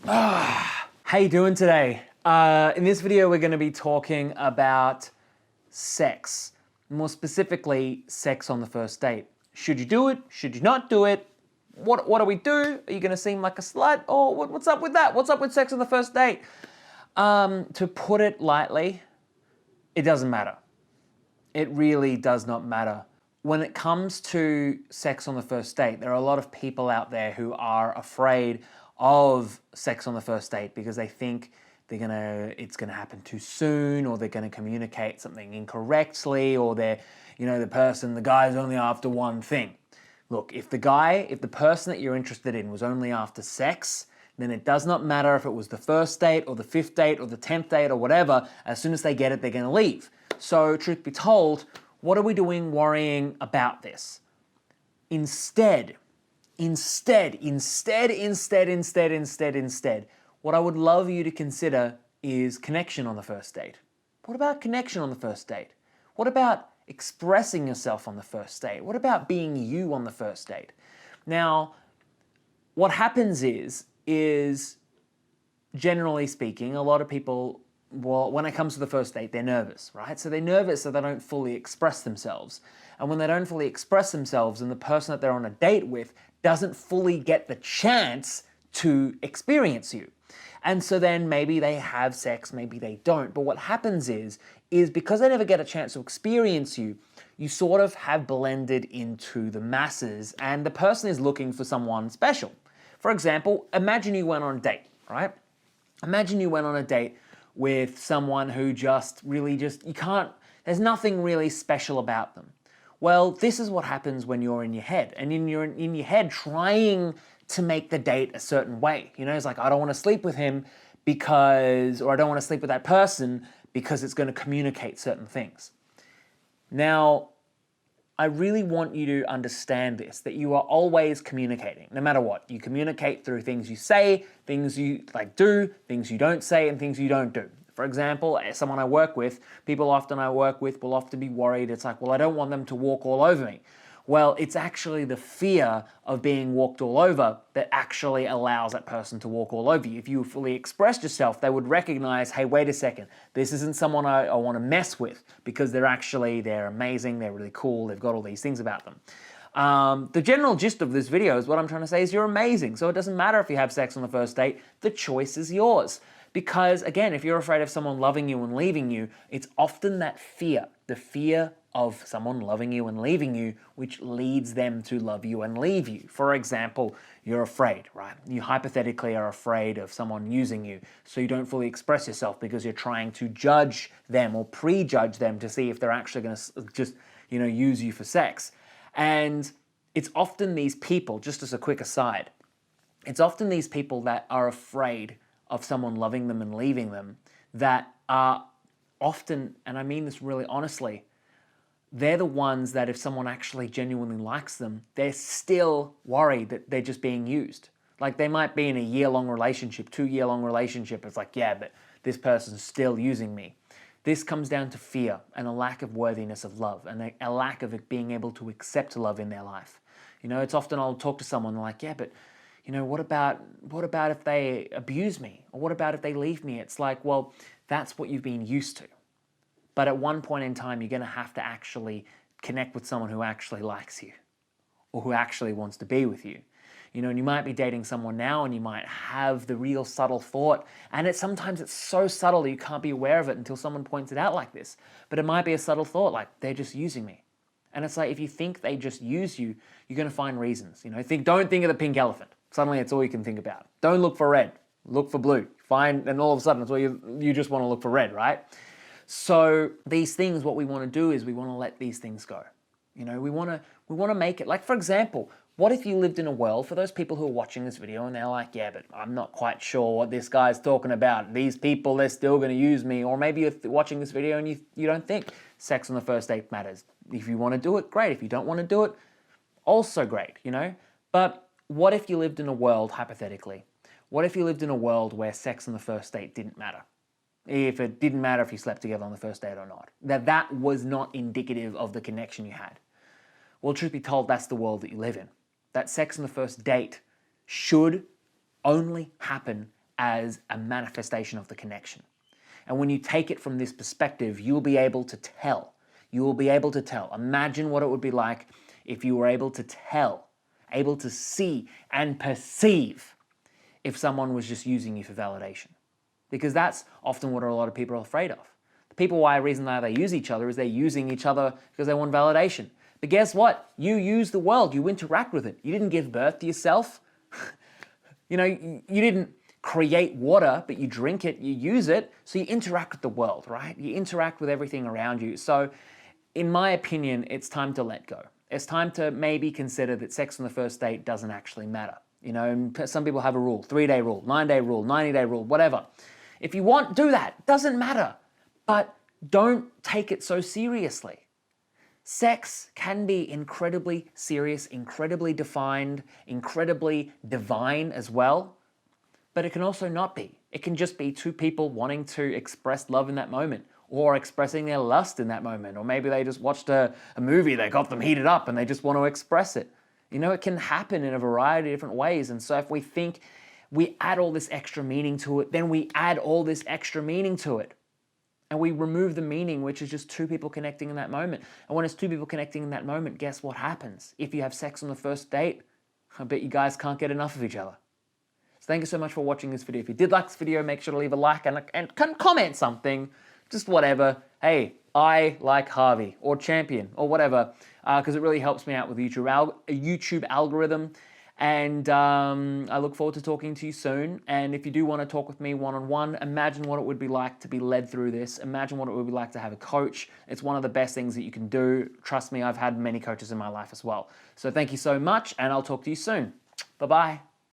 How you doing today? In this video, we're going to be talking about sex. More specifically, sex on the first date. Should you do it? Should you not do it? What do we do? Are you going to seem like a slut? Or what's up with that? What's up with sex on the first date? To put it lightly, it doesn't matter. It really does not matter. When it comes to sex on the first date, there are a lot of people out there who are afraid of sex on the first date because they think it's gonna happen too soon, or they're gonna communicate something incorrectly, or the guy's only after one thing. Look, if the person that you're interested in was only after sex, then it does not matter if it was the first date or the 5th date or the 10th date or whatever. As soon as they get it, they're gonna leave. So truth be told, what are we doing worrying about this? Instead, what I would love you to consider is connection on the first date. What about connection on the first date? What about expressing yourself on the first date? What about being you on the first date? Now, what happens is generally speaking, a lot of people, well, when it comes to the first date, they're nervous, right? So they're nervous so they don't fully express themselves. And when they don't fully express themselves and the person that they're on a date with doesn't fully get the chance to experience you. And so then maybe they have sex, maybe they don't. But what happens is because they never get a chance to experience you, you sort of have blended into the masses and the person is looking for someone special. For example, imagine you went on a date, right? Imagine you went on a date with someone who there's nothing really special about them. Well, this is what happens when you're in your head, and you're in your head trying to make the date a certain way. You know, it's like, I don't want to sleep with him or I don't want to sleep with that person because it's going to communicate certain things. Now, I really want you to understand this, that you are always communicating, no matter what. You communicate through things you say, things you do, things you don't say, and things you don't do. For example, someone I work with, people often I work with will often be worried. It's like, well, I don't want them to walk all over me. Well, it's actually the fear of being walked all over that actually allows that person to walk all over you. If you fully expressed yourself, they would recognize, hey, wait a second, this isn't someone I want to mess with because they're amazing, they're really cool, they've got all these things about them. The general gist of this video is what I'm trying to say is you're amazing. So it doesn't matter if you have sex on the first date, the choice is yours. Because again, if you're afraid of someone loving you and leaving you, it's often that fear, the fear of someone loving you and leaving you, which leads them to love you and leave you. For example, you're afraid, right? You hypothetically are afraid of someone using you, so you don't fully express yourself because you're trying to judge them or prejudge them to see if they're actually going to just, use you for sex. And it's often these people, just as a quick aside, it's often these people that are afraid of someone loving them and leaving them that are often, and I mean this really honestly, they're the ones that if someone actually genuinely likes them, they're still worried that they're just being used. Like they might be in a year-long relationship, 2-year-long relationship. It's like, yeah, but this person's still using me. This comes down to fear and a lack of worthiness of love and a lack of it being able to accept love in their life. It's often I'll talk to someone like, yeah, but what about if they abuse me? Or what about if they leave me? It's like, well, that's what you've been used to. But at one point in time, you're going to have to actually connect with someone who actually likes you or who actually wants to be with you. And you might be dating someone now and you might have the real subtle thought, and sometimes it's so subtle that you can't be aware of it until someone points it out like this. But it might be a subtle thought like, they're just using me. And it's like, if you think they just use you, you're going to find reasons. Don't think of the pink elephant. Suddenly it's all you can think about. Don't look for red, look for blue. And all of a sudden it's all you just want to look for red, right? So these things, what we want to do is we want to let these things go. We want to make it, like for example, what if you lived in a world, for those people who are watching this video and they're like, yeah, but I'm not quite sure what this guy's talking about. These people, they're still going to use me. Or maybe you're watching this video and you don't think sex on the first date matters. If you want to do it, great. If you don't want to do it, also great, But what if you lived in a world, hypothetically, what if you lived in a world where sex on the first date didn't matter? If it didn't matter if you slept together on the first date or not. That was not indicative of the connection you had. Well, truth be told, that's the world that you live in. That sex on the first date should only happen as a manifestation of the connection. And when you take it from this perspective, you'll be able to tell. You will be able to tell. Imagine what it would be like if you were able to tell, able to see and perceive if someone was just using you for validation. Because that's often what a lot of people are afraid of. The reason why they use each other is they're using each other because they want validation. But guess what? You use the world, you interact with it. You didn't give birth to yourself. You didn't create water, but you drink it, you use it, so you interact with the world, right? You interact with everything around you. So in my opinion, it's time to let go. It's time to maybe consider that sex on the first date doesn't actually matter. Some people have a rule, 3-day rule, 9-day rule, 90-day rule, whatever. If you want, do that, doesn't matter. But don't take it so seriously. Sex can be incredibly serious, incredibly defined, incredibly divine as well, but it can also not be. It can just be two people wanting to express love in that moment, or expressing their lust in that moment, or maybe they just watched a movie that got them heated up and they just want to express it. It can happen in a variety of different ways, and so if we think we add all this extra meaning to it, then we add all this extra meaning to it. And we remove the meaning, which is just two people connecting in that moment. And when it's two people connecting in that moment, guess what happens? If you have sex on the first date, I bet you guys can't get enough of each other. So thank you so much for watching this video. If you did like this video, make sure to leave a like and comment something, just whatever. Hey, I like Harvey or Champion or whatever, because it really helps me out with the YouTube algorithm. And I look forward to talking to you soon. And if you do want to talk with me one-on-one, imagine what it would be like to be led through this. Imagine what it would be like to have a coach. It's one of the best things that you can do. Trust me, I've had many coaches in my life as well. So thank you so much, and I'll talk to you soon. Bye-bye.